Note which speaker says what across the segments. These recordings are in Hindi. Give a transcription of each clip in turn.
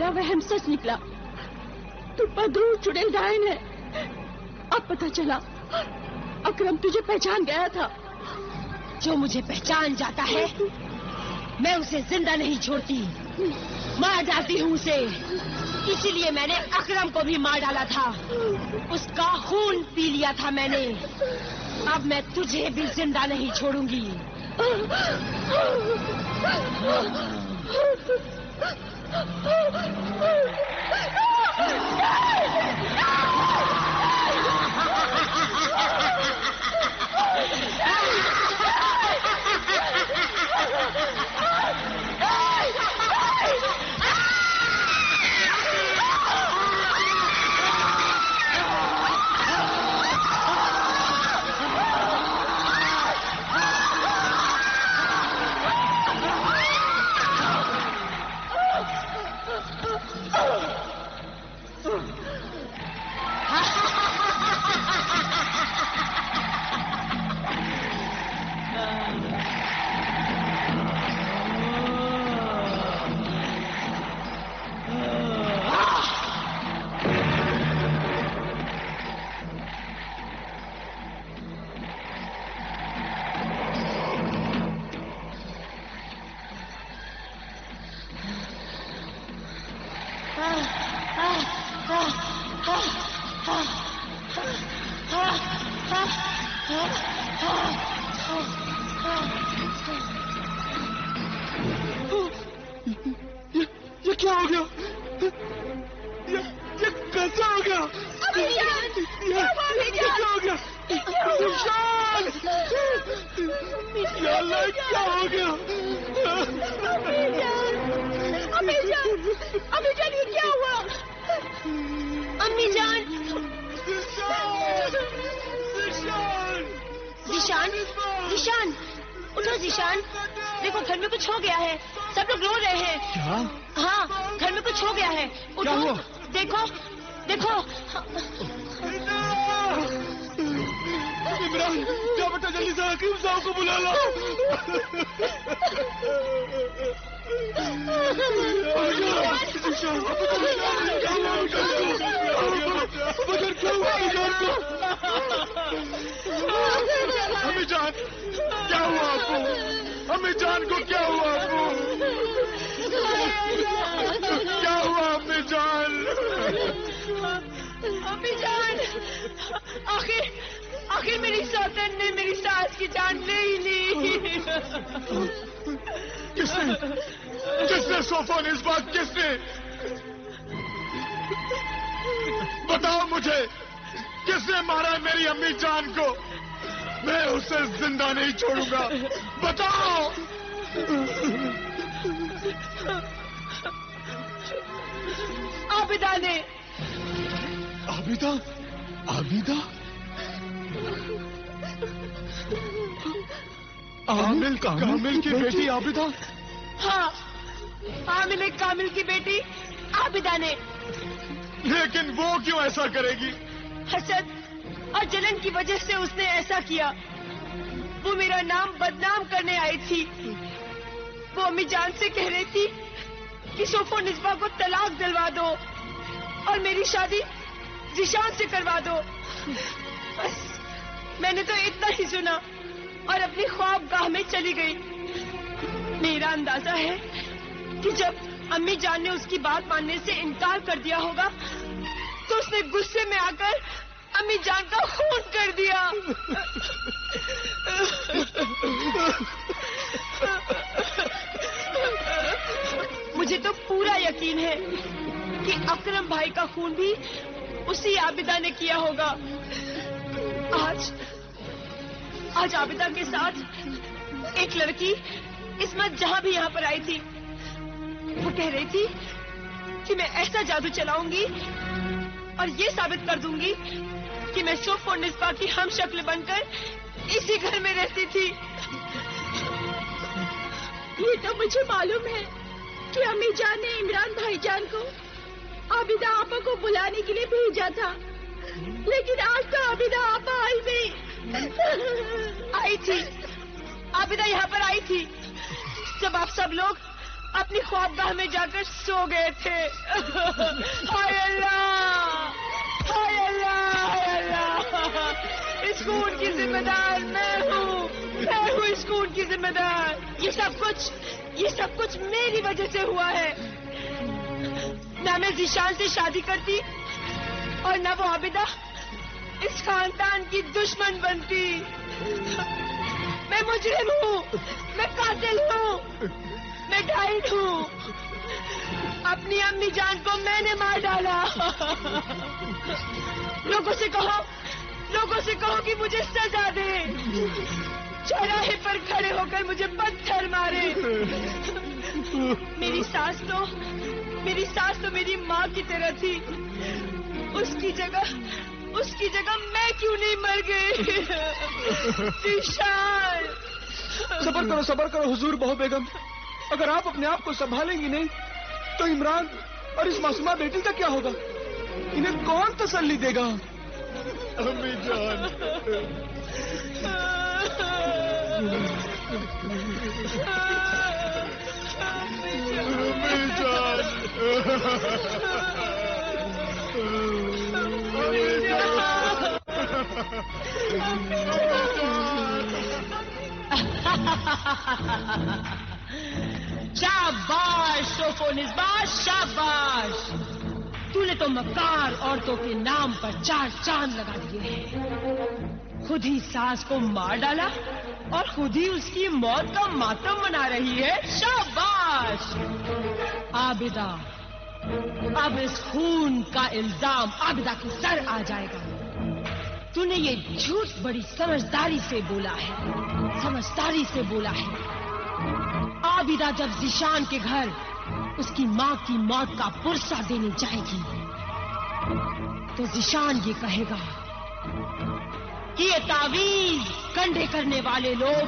Speaker 1: वहम सच निकला। तू बदरू चुड़ैल डायन है। अब पता चला अकरम तुझे पहचान गया था।
Speaker 2: जो मुझे पहचान जाता है मैं उसे जिंदा नहीं छोड़ती, मार डालती हूँ उसे। इसीलिए मैंने अकरम को भी मार डाला था, उसका खून पी लिया था मैंने। अब मैं तुझे भी जिंदा नहीं छोड़ूंगी।
Speaker 3: ये क्या हो गया? ये कैसे हो गया? ये क्या हो गया? जिशान! या अल्लाह, क्या हो गया?
Speaker 1: अम्मी जान, ये क्या हुआ? अम्मी जान! जिशान, उठो जिशान। देखो घर में कुछ हो गया है, सब लोग रो रहे हैं।
Speaker 3: क्या?
Speaker 1: हाँ, घर में कुछ हो गया है। उठो, देखो देखो।
Speaker 3: इमरान, क्या बेटा, जल्दी से हकीम साहब को बुला लो। हमें जान, क्या हुआ आपको? हमें जान को क्या हुआ आपको? क्या हुआ हमें जान?
Speaker 1: अम्मी जान, आखिर मेरी सौतन ने मेरी सास की जान ले ही ली।
Speaker 3: किसने सोफा ने इस बात किसने? बताओ मुझे, किसने मारा मेरी अम्मी जान को? मैं उसे जिंदा नहीं छोड़ूंगा, बताओ।
Speaker 1: आबिदा ने।
Speaker 3: आबिदा? आबिदा? कामिल की बेटी आबिदा?
Speaker 1: हाँ, आमिर कामिल की बेटी आबिदा ने।
Speaker 3: लेकिन वो क्यों ऐसा करेगी?
Speaker 1: हसद,
Speaker 2: और जलन की वजह से उसने ऐसा किया। वो मेरा नाम बदनाम करने आई थी। वो अम्मी जान से कह रही थी कि सोफो निस्बा को तलाक दिलवा दो और मेरी शादी जिशान से करवा दो। बस मैंने तो इतना ही सुना और अपनी ख्वाबगाह में चली गई। मेरा अंदाजा है कि जब अम्मी जान ने उसकी बात मानने से इनकार कर दिया होगा तो उसने गुस्से में आकर अम्मी जान का खून कर दिया। मुझे तो पूरा यकीन है कि अकरम भाई का खून भी उसी आबिदा ने किया होगा। आज आबिदा के साथ एक लड़की इस्मत जहां भी यहाँ पर आई थी। वो कह रही थी कि मैं ऐसा जादू चलाऊंगी और ये साबित कर दूंगी कि मैं सोफो निस्बा की हम शक्ल बनकर इसी घर में रहती थी।
Speaker 1: ये तो मुझे मालूम है कि अम्मी जान ने इमरान भाईजान को आबिदा आपा को बुलाने के लिए भेजा था, लेकिन आज तो आबिदा आपा आई नहीं।
Speaker 2: आई थी, आबिदा यहाँ पर आई थी जब आप सब लोग अपनी ख्वाबगाह में जाकर सो गए थे। हाय अल्लाह, हाय अल्लाह, हाय अल्लाह। इस खून की जिम्मेदार मैं हूँ इस खून की जिम्मेदार। ये सब कुछ मेरी वजह से हुआ है। ना मैं जिशान से शादी करती और ना वो आबिदा इस खानदान की दुश्मन बनती। मैं मुजरिम हूँ, मैं कातिल हूँ, मैं डाइन हूँ। अपनी अम्मी जान को मैंने मार डाला। लोगों से कहो कि मुझे सजा दे। चौराहे पर खड़े होकर मुझे पत्थर मारे। मेरी सास तो मेरी माँ की तरह थी। उसकी जगह मैं क्यों नहीं मर गई? जिशान।
Speaker 4: सबर करो हुजूर बहू बेगम। अगर आप अपने आप को संभालेंगी नहीं तो इमरान और इस मासूमा बेटी का क्या होगा? इन्हें कौन तसल्ली देगा?
Speaker 3: अम्मी जान, अम्मी जान,
Speaker 2: शाबाश सोफो निस्बा, शाबाश। तूने तो मक्कार औरतों के नाम पर 4 चांद लगा दिए हैं। खुद ही सास को मार डाला और खुद ही उसकी मौत का मातम मना रही है। शाबाश आबिदा। अब इस खून का इल्जाम आबिदा के सर आ जाएगा। तूने ये झूठ बड़ी समझदारी से बोला है। आबिदा जब जिशान के घर उसकी माँ की मौत का पुरसा देने जाएगी तो जिशान ये कहेगा कि ये तावीज कंधे करने वाले लोग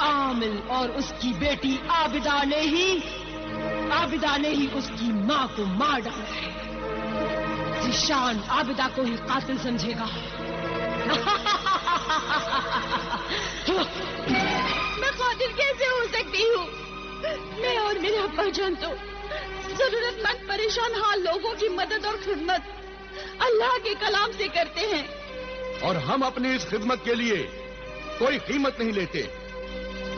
Speaker 2: आमिल और उसकी बेटी आबिदा ने ही उसकी माँ को मार डाला है। जिशान आबिदा को ही कातिल समझेगा।
Speaker 1: मैं कातिल कैसे हो सकती हूँ? मैं और मेरे अब्बा जान तो जरूरतमंद परेशान हाल लोगों की मदद और खिदमत अल्लाह के कलाम से करते हैं,
Speaker 3: और हम अपनी इस खिदमत के लिए कोई कीमत नहीं लेते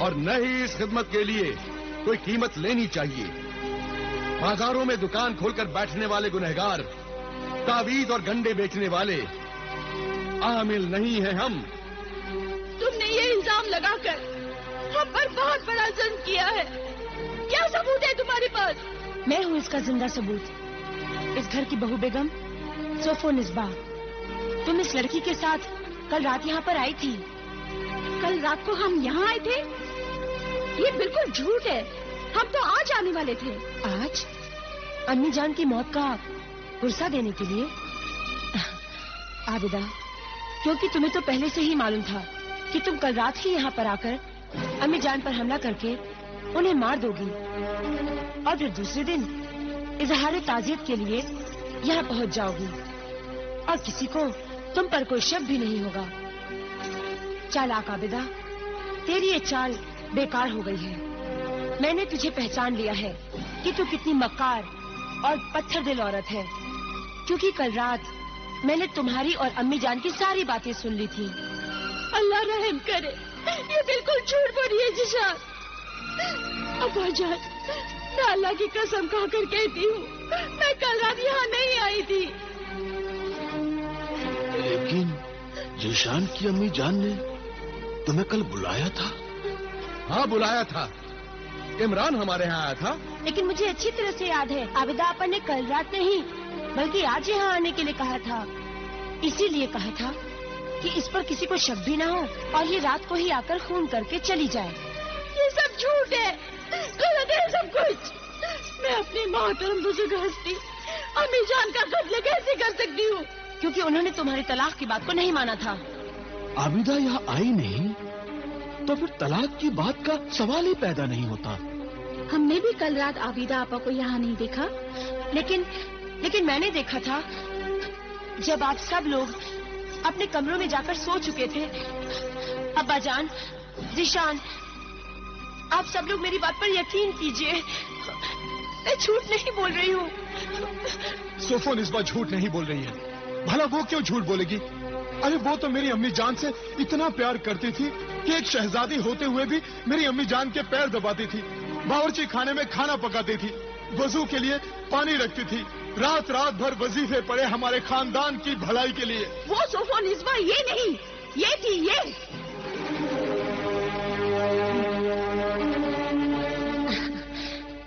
Speaker 3: और न ही इस खिदमत के लिए कोई कीमत लेनी चाहिए। बाजारों में दुकान खोलकर बैठने वाले गुनहगार, तावीज और गंडे बेचने वाले आमिल नहीं है हम।
Speaker 1: तुमने ये इल्जाम लगाकर हम पर बहुत बड़ा जुल्म किया है। क्या सबूत है तुम्हारे पास?
Speaker 2: मैं हूँ इसका जिंदा सबूत। इस घर की बहू बेगम सोफो निस्बा। तुम इस लड़की के साथ कल रात यहाँ पर आई थी।
Speaker 1: कल रात को हम यहाँ आए थे? ये बिल्कुल झूठ है। हम तो आज आने वाले थे।
Speaker 2: आज अम्मी जान की मौत का पुरसा देने के लिए? आबिदा, क्योंकि तुम्हें तो पहले से ही मालूम था कि तुम कल रात ही यहाँ पर आकर अम्मी जान पर हमला करके उन्हें मार दोगी और फिर दूसरे दिन इजहार ताजियत के लिए यहाँ पहुँच जाओगी और किसी को तुम पर कोई शक भी नहीं होगा। चालाक आबिदा, तेरी ये चाल बेकार हो गई है। मैंने तुझे पहचान लिया है कि तू कितनी मक्कार और पत्थर दिल औरत है, क्योंकि कल रात मैंने तुम्हारी और अम्मी जान की सारी बातें सुन ली थी।
Speaker 1: अल्लाह रहम करे, ये बिल्कुल झूठ बोल रही है जिशान। अब्बा जान, मैं अल्लाह की कसम खाकर कहती हूँ, मैं कल रात यहाँ नहीं आई थी।
Speaker 5: लेकिन जिशान की अम्मी जान ने तुम्हें कल बुलाया था।
Speaker 3: हाँ, बुलाया था। इमरान हमारे यहाँ आया था।
Speaker 2: लेकिन मुझे अच्छी तरह से याद है, आबिदा आपा ने कल रात नहीं बल्कि आज यहाँ आने के लिए कहा था। इसीलिए कहा था कि इस पर किसी को शक भी ना हो और ये रात को ही आकर खून करके चली जाए।
Speaker 1: ये सब झूठ है, गलत है सब कुछ। मैं अपनी मोहतरम बुजुर्ग हस्ती अम्मी जान का कत्ल कैसे कर सकती हूँ?
Speaker 2: क्योंकि उन्होंने तुम्हारी तलाक की बात को नहीं माना था।
Speaker 5: आबिदा यहाँ आई नहीं तो फिर तलाक की बात का सवाल ही पैदा नहीं होता।
Speaker 1: हमने भी कल रात आबिदा आपा को यहाँ नहीं देखा।
Speaker 2: लेकिन मैंने देखा था जब आप सब लोग अपने कमरों में जाकर सो चुके थे। अब्बा जान, जिशान, आप सब लोग मेरी बात पर यकीन कीजिए, मैं झूठ नहीं बोल रही हूँ।
Speaker 4: सोफोन इस बार झूठ नहीं बोल रही है। भला वो क्यों झूठ बोलेगी? अरे वो तो मेरी अम्मी जान से इतना प्यार करती थी कि एक शहजादी होते हुए भी मेरी अम्मी जान के पैर दबाती थी, बावर्ची खाने में खाना पकाती थी, वजू के लिए पानी रखती थी, रात रात भर वजीफे पड़े हमारे खानदान की भलाई के लिए।
Speaker 1: वो सोफो निस्बा ये नहीं, ये थी ये।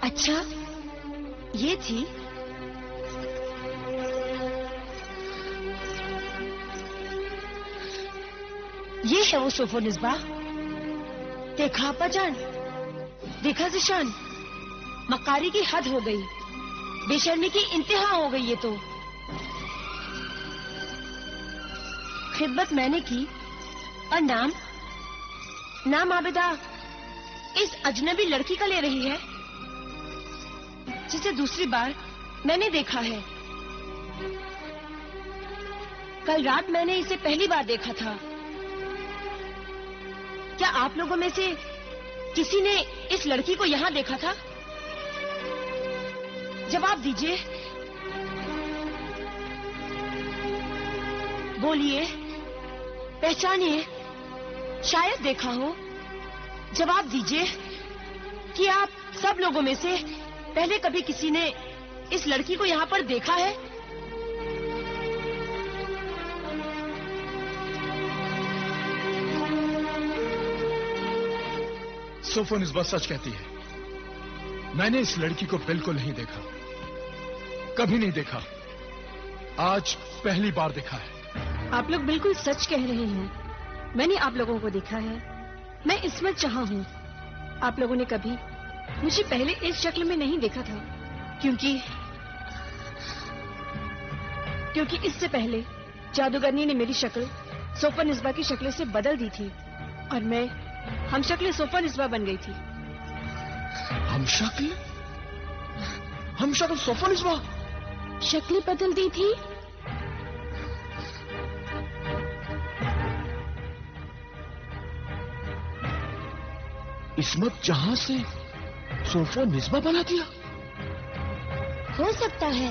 Speaker 2: अच्छा, ये थी। ये है वो सोफो निस्बा। देखा अब्बा जान, देखा जिशान, मक्कारी की हद हो गई, बेशर्मी की इंतहा हो गई। ये तो खिदमत मैंने की और नाम आबिदा इस अजनबी लड़की का ले रही है जिसे दूसरी बार मैंने देखा है। कल रात मैंने इसे पहली बार देखा था। क्या आप लोगों में से किसी ने इस लड़की को यहाँ देखा था? जवाब दीजिए, बोलिए, पहचानिए, शायद देखा हो। जवाब दीजिए कि आप सब लोगों में से पहले कभी किसी ने इस लड़की को यहाँ पर देखा है?
Speaker 4: सोफोन इस बात सच कहती है। मैंने इस लड़की को बिल्कुल नहीं देखा, कभी नहीं देखा, आज पहली बार देखा है।
Speaker 1: आप लोग बिल्कुल सच कह रहे हैं। मैंने आप लोगों को देखा है। मैं इस्मत जहां हूँ। आप लोगों ने कभी मुझे पहले इस शक्ल में नहीं देखा था, क्योंकि इससे पहले जादूगरनी ने मेरी शक्ल सोफा निस्बा की शक्ल से बदल दी थी और मैं हम शक्ल सोफा निस्बा बन गई थी।
Speaker 5: हम शक्ल सोफा निस्बा?
Speaker 1: शक्ल बदल दी थी।
Speaker 5: इस्मत जहां से सोफा निस्बा बना दिया?
Speaker 2: हो सकता है।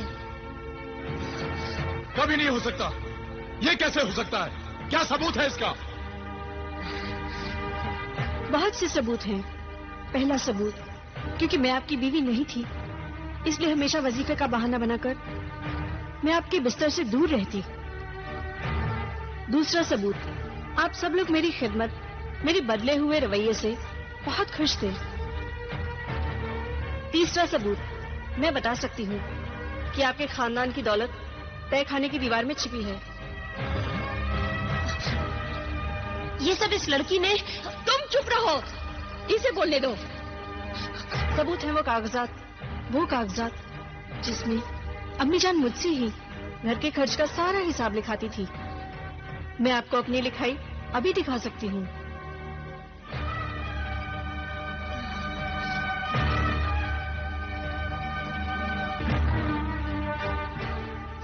Speaker 3: कभी नहीं हो सकता। ये कैसे हो सकता है? क्या सबूत है इसका?
Speaker 1: बहुत से सबूत हैं। पहला सबूत, क्योंकि मैं आपकी बीवी नहीं थी, इसलिए हमेशा वजीफे का बहाना बनाकर मैं आपके बिस्तर से दूर रहती। दूसरा सबूत, आप सब लोग मेरी खिदमत, मेरे बदले हुए रवैये से बहुत खुश थे। तीसरा सबूत, मैं बता सकती हूँ कि आपके खानदान की दौलत तय खाने की दीवार में छिपी है।
Speaker 2: ये सब इस लड़की ने।
Speaker 1: तुम चुप रहो, इसे बोलने दो। सबूत है वो कागजात जिसमें अम्मी जान मुझसे ही घर के खर्च का सारा हिसाब लिखाती थी। मैं आपको अपनी लिखाई अभी दिखा सकती हूँ।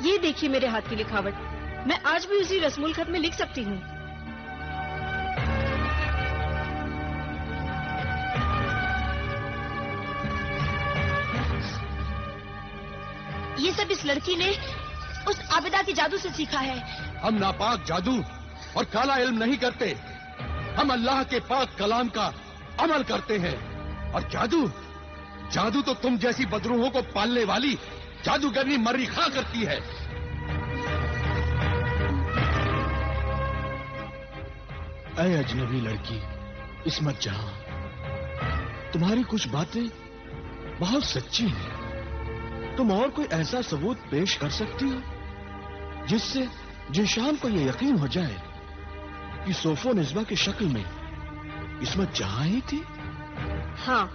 Speaker 1: ये देखिए मेरे हाथ की लिखावट।
Speaker 2: मैं आज भी उसी रस्मुल खत में लिख सकती हूँ। ये सब इस लड़की ने उस आबिदा के जादू से सीखा है।
Speaker 3: हम नापाक जादू और काला इल्म नहीं करते, हम अल्लाह के पाक कलाम का अमल करते हैं। और जादू तो तुम जैसी बदरूहों को पालने वाली जादूगरनी मर्री खां करती है।
Speaker 5: ऐ अजनबी लड़की इस्मत जहां, तुम्हारी कुछ बातें बहुत सच्ची हैं। तुम और कोई ऐसा सबूत पेश कर सकती हो जिससे जिशान को यह यकीन हो जाए कि सोफो निस्बा की शक्ल में इस्मत जहां ही थी?
Speaker 2: हाँ,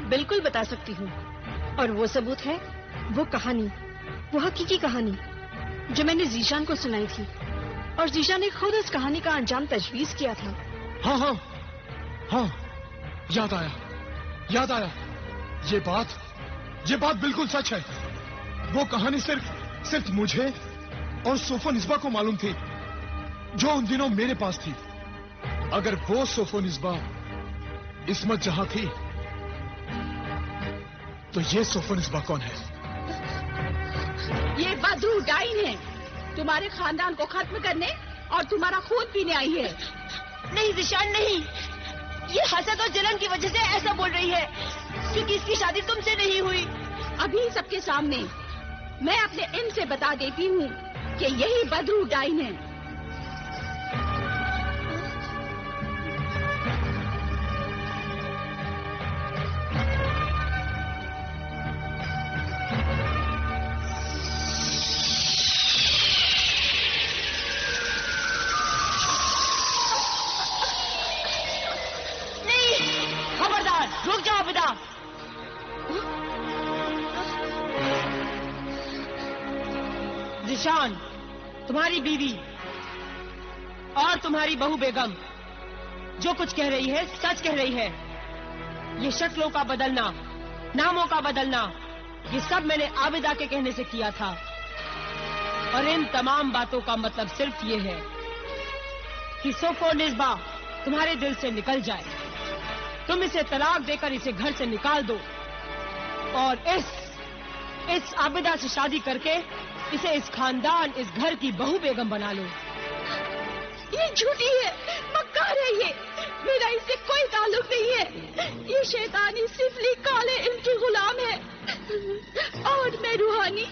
Speaker 2: बिल्कुल बता सकती हूँ। और वो सबूत है वो कहानी, वो हकीकी कहानी जो मैंने जीशान को सुनाई थी। और जीशान ने खुद उस कहानी का अंजाम तजवीज किया था।
Speaker 4: हाँ हाँ हाँ, याद आया। ये बात बिल्कुल सच है। वो कहानी सिर्फ मुझे और सोफो निस्बा को मालूम थी, जो उन दिनों मेरे पास थी। अगर वो सोफो निस्बा इस्मत जहां थी, तो ये सोफो निस्बा कौन है?
Speaker 1: ये बदरू डाइन है, तुम्हारे खानदान को खत्म करने और तुम्हारा खून पीने आई है।
Speaker 2: नहीं जिशान नहीं, ये हसद और जलन की वजह से ऐसा बोल रही है, क्योंकि इसकी शादी तुमसे नहीं हुई।
Speaker 1: अभी सबके सामने मैं अपने इल्म से बता देती हूँ कि यही बदरू डाइन है।
Speaker 2: नहीं, खबरदार, रुक जाओ आबिदा। जिशान, तुम्हारी बीवी और तुम्हारी बहू बेगम जो कुछ कह रही है सच कह रही है। ये शक्लों का बदलना, नामों का बदलना, ये सब मैंने आबिदा के कहने से किया था। और इन तमाम बातों का मतलब सिर्फ ये है कि सोफो निस्बा तुम्हारे दिल से निकल जाए। तुम इसे तलाक देकर इसे घर से निकाल दो और इस आबिदा से शादी करके इसे इस खानदान, इस घर की बहू बेगम बना लो।
Speaker 1: ये झूठी है, मक्कार है ये। मेरा इससे कोई ताल्लुक नहीं है। ये शैतानी सिफली काले इनकी गुलाम है और मैं रूहानी,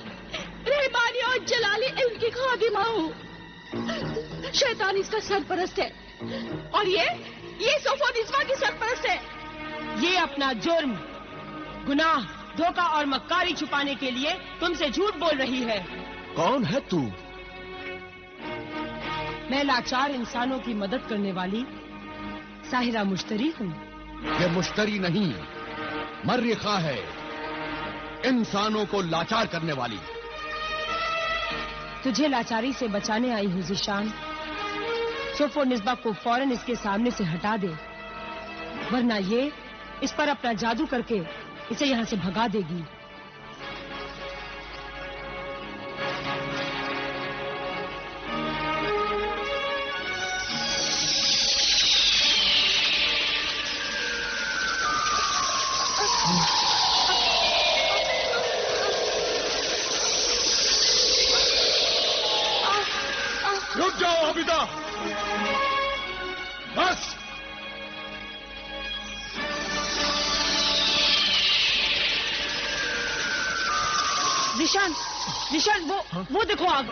Speaker 1: रहमानी और जलाली इनकी खादिमा हूँ। शैतान इसका सरपरस्त है और ये सोफो निस्बा की सरपरस्त है।
Speaker 2: ये अपना जुर्म, गुनाह, धोखा और मक्कारी छुपाने के लिए तुमसे झूठ बोल रही है।
Speaker 5: कौन है तू?
Speaker 2: मैं लाचार इंसानों की मदद करने वाली साहिरा मुश्तरी हूँ।
Speaker 3: ये मुश्तरी नहीं, मर्री खां है, इंसानों को लाचार करने वाली।
Speaker 2: तुझे लाचारी से बचाने आई हूँ जिशान। सोफो निस्बा को फौरन इसके सामने से हटा दे, वरना ये इस पर अपना जादू करके इसे यहाँ से भगा देगी।
Speaker 4: रुक जाओ आबिदा, बस।
Speaker 2: जिशान वो देखो आग।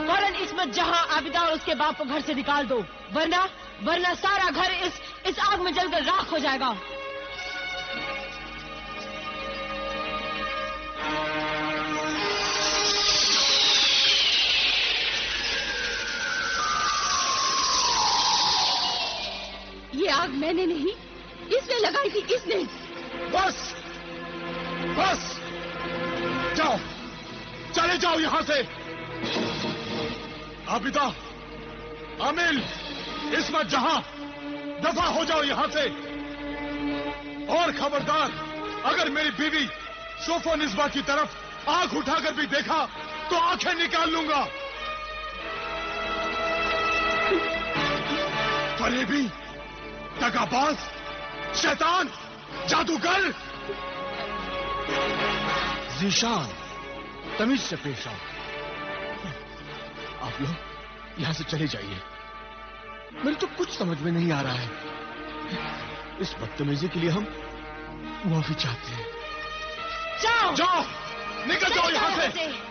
Speaker 2: फौरन इस्मत जहां, आबिदा और उसके बाप को घर से निकाल दो, वरना सारा घर इस आग में जलकर राख हो जाएगा।
Speaker 1: ये आग मैंने नहीं, इसने लगाई थी, इसने।
Speaker 4: बस जाओ, चले जाओ यहां से। आबिदा, आमिल, इस्मत जहां, दफा हो जाओ यहां से। और खबरदार, अगर मेरी बीवी सोफो निस्बा की तरफ आंख उठाकर भी देखा तो आंखें निकाल लूंगा। फरेबी, दगाबाज, शैतान, जादूगर।
Speaker 5: ज़ीशान, तमीज से पेश आओ। आप लोग यहां से चले जाइए। मेरे तो कुछ समझ में नहीं आ रहा है। इस बदतमीजी के लिए हम मुआफी चाहते हैं।
Speaker 2: जाओ
Speaker 4: जाओ, निकल जाओ यहां से।